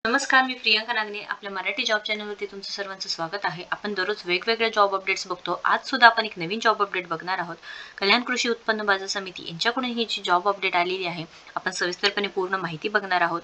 नमस्कार, मी प्रियंका नागने. आपल्या मराठी जॉब चॅनलवरती तुमचं सर्वांचं स्वागत आहे. आपण दररोज वेगवेगळ्या जॉब अपडेट्स बघतो. आज सुद्धा आपण एक नवीन जॉब अपडेट बघणार आहोत. कल्याण कृषी उत्पन्न बाजार समिती यांच्याकडून ही जी जॉब अपडेट आलेली आहे, आपण सविस्तरपणे पूर्ण माहिती बघणार आहोत.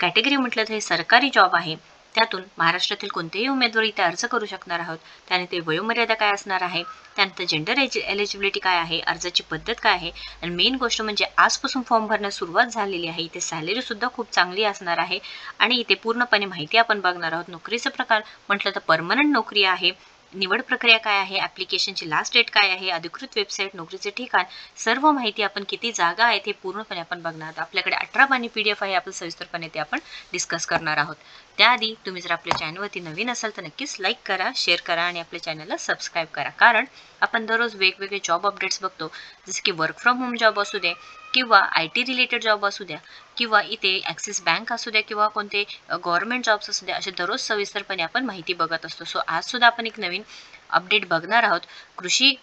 कॅटेगरी म्हटलं तर हे सरकारी जॉब आहे. त्यातून महाराष्ट्रातील कोणतेही उमेदवार इथे अर्ज करू शकणार आहोत. त्याने ते वयोमर्यादा काय असणार आहे, त्यानंतर जेंडर एलिजिबिलिटी काय आहे, अर्जाची पद्धत काय आहे आणि मेन गोष्ट म्हणजे आजपासून फॉर्म भरण्यास सुरुवात झालेली आहे. इथे सॅलरी सुद्धा खूप चांगली असणार आहे आणि इथे पूर्णपणे माहिती आपण बघणार आहोत. नोकरीचा प्रकार म्हटलं तर परमनंट नोकरी आहे. निवड प्रक्रिया काय आहे, ॲप्लिकेशनची लास्ट डेट काय आहे, अधिकृत वेबसाईट, नोकरीचे ठिकाण, सर्व माहिती आपण किती जागा आहेत हे पूर्णपणे आपण बघणार आहोत. आपल्याकडे 18 पानी PDF आहे. आपण सविस्तरपणे ते आपण डिस्कस करणार आहोत. त्याआधी तुम्ही जर आपल्या चॅनलवरती नवीन असाल तर नक्कीच लाईक करा, शेअर करा आणि आपल्या चॅनलला सबस्क्राईब करा. कारण आपण दररोज वेगवेगळे जॉब अपडेट्स बघतो. जसे की वर्क फ्रॉम होम जॉब असू दे किंवा IT रिलेटेड जॉब असू द्या किंवा इथे ॲक्सिस बँक असू द्या किंवा कोणते गव्हर्नमेंट जॉब्स असू द्या, असे दररोज सविस्तरपणे आपण माहिती बघत असतो. सो आज सुद्धा आपण एक नवीन अपडेट बघणार आहोत. कृषी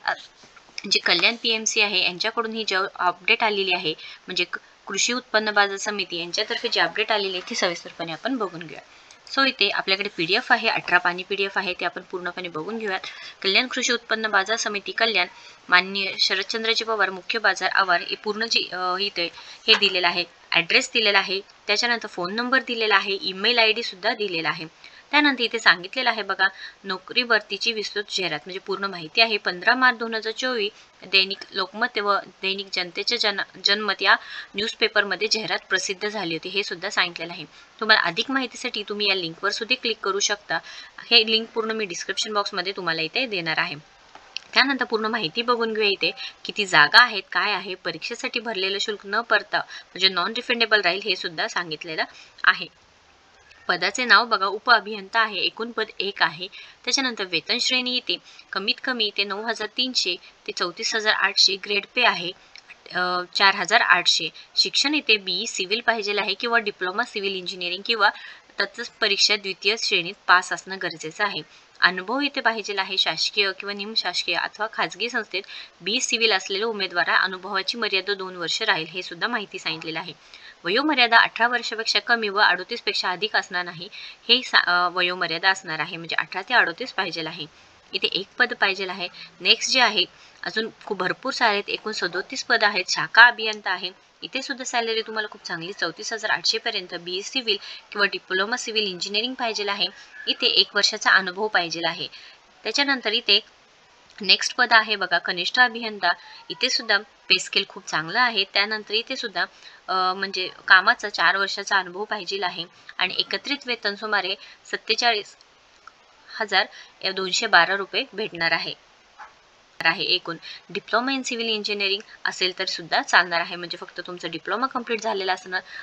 जे कल्याण PMC आहे यांच्याकडून ही जॉब अपडेट आलेली आहे. म्हणजे कृषी उत्पन्न बाजार समिती यांच्यातर्फे जी अपडेट आलेली आहे ती सविस्तरपणे आपण बघून घेऊया. सो इथे आपल्याकडे PDF आहे, 18 पानी PDF आहे. ते आपण पूर्णपणे बघून घेऊयात. कल्याण कृषी उत्पन्न बाजार समिती कल्याण, माननीय शरदचंद्रजी पवार, मुख्य बाजार आवार, हे पूर्ण जी इथे हे दिलेलं आहे, ॲड्रेस दिलेला आहे. त्याच्यानंतर फोन नंबर दिलेला आहे, ईमेल ID सुद्धा दिलेला आहे. त्यानंतर इथे सांगितलेलं आहे बघा, नोकरी भरतीची विस्तृत जाहिरात म्हणजे पूर्ण माहिती आहे. 15 मार्च 2024 दैनिक लोकमत व दैनिक जनतेचे जनमत या न्यूजपेपरमध्ये जाहिरात प्रसिद्ध झाली होती. हे सुद्धा सांगितलेलं आहे. तुम्हाला अधिक माहितीसाठी तुम्ही या लिंकवर सुद्धा क्लिक करू शकता. हे लिंक पूर्ण मी डिस्क्रिप्शन बॉक्समध्ये तुम्हाला इथे देणार आहे. त्यानंतर पूर्ण माहिती बघून घेऊया. इथे किती जागा आहेत, काय आहे, परीक्षेसाठी भरलेलं शुल्क न परता म्हणजे नॉन रिफंडेबल राहील हे सुद्धा सांगितलेलं आहे. पदाचे नाव बघा, उप अभियंता आहे. एकूण पद 1 आहे. त्याच्यानंतर वेतन श्रेणी येते कमीत कमी ते 9,300 ते 34,800. ग्रेड पे आहे 4,800. शिक्षण येते BE सिव्हिल पाहिजे आहे किंवा डिप्लोमा सिव्हिल इंजिनिअरिंग किंवा तत्सम परीक्षा द्वितीय श्रेणीत पास असणं गरजेचं आहे. अनुभव इथे पाहिजे आहे. शासकीय किंवा निमशासकीय अथवा खाजगी संस्थेत BE सिव्हिल असलेल्या उमेदवारा अनुभवाची मर्यादा 2 वर्ष राहील. हे सुद्धा माहिती सांगितलेलं आहे. वयोमर्यादा 18 वर्षापेक्षा कमी व 38 पेक्षा अधिक असणार नाही. हे वयोमर्यादा असणार आहे. म्हणजे 18 ते 38 पाहिजे आहे. इथे 1 पद पाहिजे आहे. नेक्स्ट जे आहे, अजून खूप भरपूर सारे आहेत. एकूण 37 पद आहेत. शाखा अभियंता आहे. इथे सुद्धा सॅलरी तुम्हाला खूप चांगली 34,800 पर्यंत. BE सिव्हिल किंवा डिप्लोमा सिव्हिल इंजिनिअरिंग पाहिजे आहे. इथे 1 वर्षाचा अनुभव पाहिजे आहे. त्याच्यानंतर इथे नेक्स्ट पद आहे बघा, कनिष्ठ अभियंता. इथे सुद्धा पे स्केल खूप चांगलं आहे. त्यानंतर इथे सुद्धा म्हणजे कामाचा 4 वर्षाचा अनुभव पाहिजे आहे आणि एकत्रित वेतन सुमारे 47,212 रुपये भेटणार आहे. एकूण डिप्लोमा इन सिव्हिल इंजिनिअरिंग असेल तर सुद्धा चालणार आहे. म्हणजे फक्त तुमचं डिप्लोमा कंप्लीट झालेला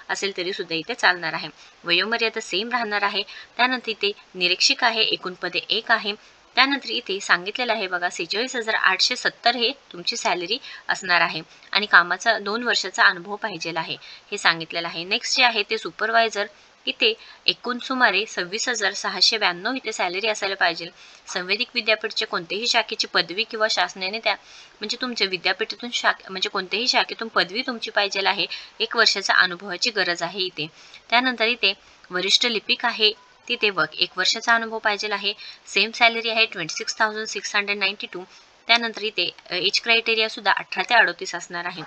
असेल तरी सुद्धा इथे चालणार आहे. वयोमर्यादा सेम राहणार आहे. त्यानंतर इथे निरीक्षक आहे. एकूण पदे 1 आहे. त्यानंतर इथे सांगितलेलं आहे बघा, 46,870 हे तुमची सॅलरी असणार आहे आणि कामाचा 2 वर्षाचा अनुभव पाहिजे आहे हे सांगितलेलं आहे. नेक्स्ट जे आहे ते सुपरवायझर. इथे एकूण सुमारे 26,692 इथे सॅलरी असायला पाहिजे. संवेदिक विद्यापीठचे कोणतेही शाखेची पदवी किंवा शासनाने त्या म्हणजे तुमच्या विद्यापीठातून म्हणजे कोणत्याही शाखेतून पदवी तुमची पाहिजे आहे. 1 वर्षाचा अनुभवाची गरज आहे इथे. त्यानंतर इथे वरिष्ठ लिपिक आहे. तिथे 1 वर्षाचा अनुभव पाहिजे आहे. सेम सॅलरी आहे 26,692. त्यानंतर इथे एज क्रायटेरिया सुद्धा 18 ते 38 असणार आहे.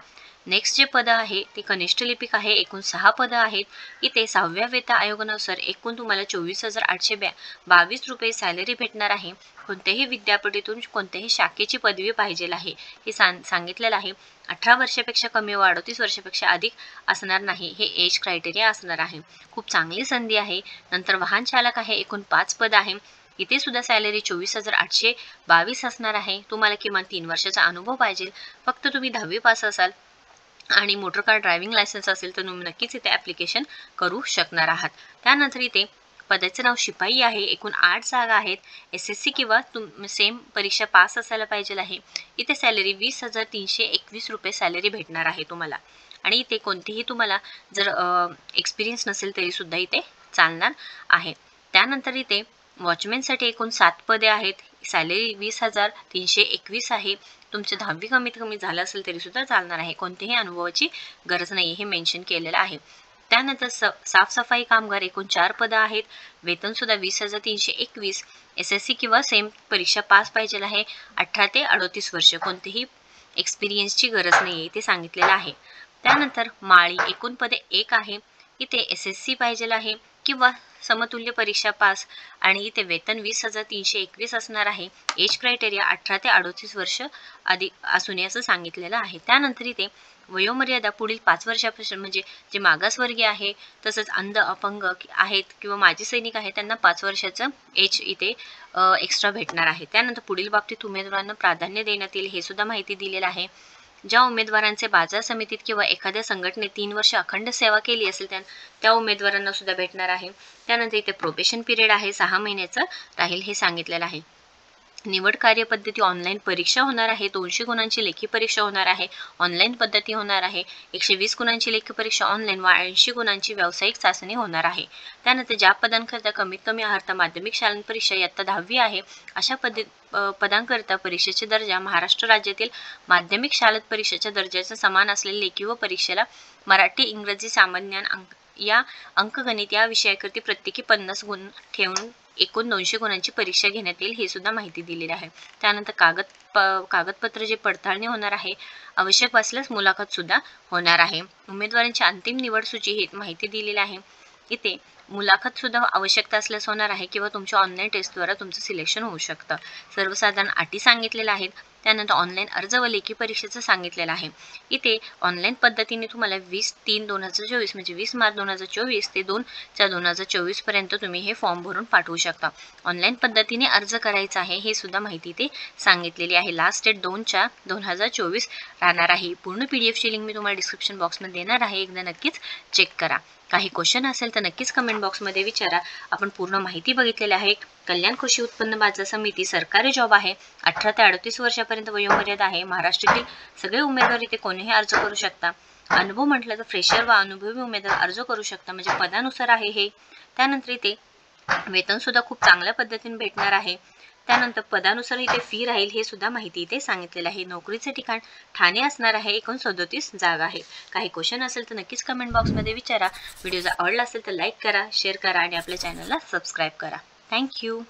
नेक्स्ट जे पद आहे ते कनिष्ठ लिपिक आहे. एकूण 6 पदं आहेत. इथे 6व्या वेतन आयोगानुसार एकूण तुम्हाला 24,822 रुपये सॅलरी भेटणार आहे. कोणत्याही विद्यापीठातून कोणत्याही शाखेची पदवी पाहिजे आहे हे सांगितलेलं आहे. 18 वर्षापेक्षा कमी व 38 वर्षापेक्षा अधिक असणार नाही. हे एज क्रायटेरिया असणार आहे. खूप चांगली संधी आहे. नंतर वाहन चालक आहे. एकूण 5 पद आहे. इथे सुद्धा सॅलरी 24,822 असणार आहे. तुम्हाला किमान 3 वर्षाचा अनुभव पाहिजे. फक्त तुम्ही 10वी पास असाल आणि मोटर कार ड्रायव्हिंग लायसन्स असेल तर तुम्ही नक्कीच इथे ॲप्लिकेशन करू शकणार आहात. त्यानंतर इथे पदाचे नाव शिपाई आहे. एकूण 8 जागा आहेत. SSC किंवा सेम परीक्षा पास असायला पाहिजे आहे. इथे सॅलरी 20,321 रुपये सॅलरी भेटणार आहे तुम्हाला आणि इथे कोणतीही तुम्हाला जर एक्सपिरियन्स नसेल तरी सुद्धा इथे चालणार आहे. त्यानंतर इथे वॉचमॅनसाठी एकूण 7 पदे आहेत. सॅलरी 20,321 आहे. तुमचे 10वी कमीत कमी झालं असेल तरी सुद्धा चालणार आहे. कोणत्याही अनुभवाची गरज नाही हे मेन्शन केलेलं आहे. त्यानंतर साफसफाई कामगार एकूण 4 पदं आहेत. वेतन सुद्धा 20,321. SSC किंवा सेम परीक्षा पास पाहिजे आहे. 18 ते 38 वर्ष, कोणतेही एक्सपिरियन्सची गरज नाही इथे सांगितलेलं आहे. त्यानंतर माळी एकूण पदे 1 आहे. इथे SSC पाहिजे आहे किंवा समतुल्य परीक्षा पास आणि इथे वेतन 20,321 असणार आहे. एज क्रायटेरिया 18 ते 38 वर्ष आधी असू नये असं सांगितलेलं आहे. त्यानंतर इथे वयोमर्यादा पुढील 5 वर्षापासून, म्हणजे जे मागासवर्गीय आहे तसंच अंध अपंग आहेत किंवा माजी सैनिक आहेत त्यांना 5 वर्षाचं एज इथे एक्स्ट्रा भेटणार आहे. त्यानंतर पुढील बाबतीत उमेदवारांना प्राधान्य देण्यात येईल हे सुद्धा माहिती दिलेलं आहे. ज्या उमेदवारांचे बाजार समितीत किंवा एखाद्या संघटनेत 3 वर्ष अखंड सेवा केली असेल त्या उमेदवारांना सुद्धा भेटणार आहे. त्यानंतर इथे प्रोबेशन पिरियड आहे 6 महिन्याचं राहील हे सांगितलेलं आहे. निवड कार्यपद्धती ऑनलाईन परीक्षा होणार आहे. 200 गुणांची लेखी परीक्षा होणार आहे. ऑनलाईन पद्धती होणार आहे. 120 गुणांची लेखी परीक्षा ऑनलाईन व 80 गुणांची व्यावसायिक चाचणी होणार आहे. त्यानंतर ज्या पदांकरता कमीत कमी अर्हता माध्यमिक शालेय परीक्षा इयत्ता 10वी आहे अशा पदांकरता परीक्षेचे दर्जा महाराष्ट्र राज्यातील माध्यमिक शालेय परीक्षेच्या दर्जाचा समान असलेले लेखी व परीक्षेला मराठी, इंग्रजी, सामान्य या अंकगणित या विषयाकरती प्रत्येकी 50 गुण ठेवून एकूण 200 गुणांची परीक्षा घेण्यात येईल हे सुद्धा माहिती दिलेली आहे. त्यानंतर कागदपत्र जे पडताळणी होणार आहे, आवश्यक असल्यास मुलाखत सुद्धा होणार आहे. उमेदवारांची अंतिम निवड सूची ही माहिती दिलेली आहे. इथे मुलाखत सुद्धा आवश्यकता असल्यास होणार आहे किंवा तुमच्या ऑनलाईन टेस्टद्वारा तुमचं सिलेक्शन होऊ शकतं. सर्वसाधारण अटी सांगितलेल्या आहेत. त्यानंतर ऑनलाईन अर्ज व लेखी परीक्षेचं सांगितलेलं आहे. इथे ऑनलाईन पद्धतीने तुम्हाला 20/3/2024 म्हणजे 20 मार्च 2024 ते 2/4/2024 पर्यंत तुम्ही हे फॉर्म भरून पाठवू शकता. ऑनलाईन पद्धतीने अर्ज करायचा आहे हे सुद्धा माहिती इथे सांगितलेली आहे. लास्ट डेट 2/4/2024 राहणार आहे. पूर्ण PDF लिंक मी तुम्हाला डिस्क्रिप्शन बॉक्समध्ये देणार आहे. एकदा नक्कीच चेक करा. काही क्वेश्चन असेल तर नक्कीच कमेंट बॉक्समध्ये विचारा. आपण पूर्ण माहिती बघितलेली आहे. कल्याण कृषी उत्पन्न बाजार समिती सरकारी जॉब आहे. 18 ते 38 वर्षापर्यंत वयोमर्यादा आहे. महाराष्ट्रातील सगळे उमेदवार इथे कोणीही अर्ज करू शकता. अनुभव म्हटलं तर फ्रेशर व अनुभवी उमेदवार अर्ज करू शकता, म्हणजे पदानुसार आहे हे. त्यानंतर इथे वेतन सुद्धा खूप चांगल्या पद्धतीने भेटणार आहे. त्यानंतर पदानुसार इथे फी राहील हे सुद्धा माहिती इथे सांगितलेलं आहे. नोकरीचे ठिकाण ठाणे असणार आहे. एकूण 37 जागा आहे. काही क्वेश्चन असेल तर नक्कीच कमेंट बॉक्समध्ये विचारा. व्हिडिओ जर आवडला असेल तर लाईक करा, शेअर करा आणि आपल्या चॅनलला सबस्क्राईब करा. थँक्यू.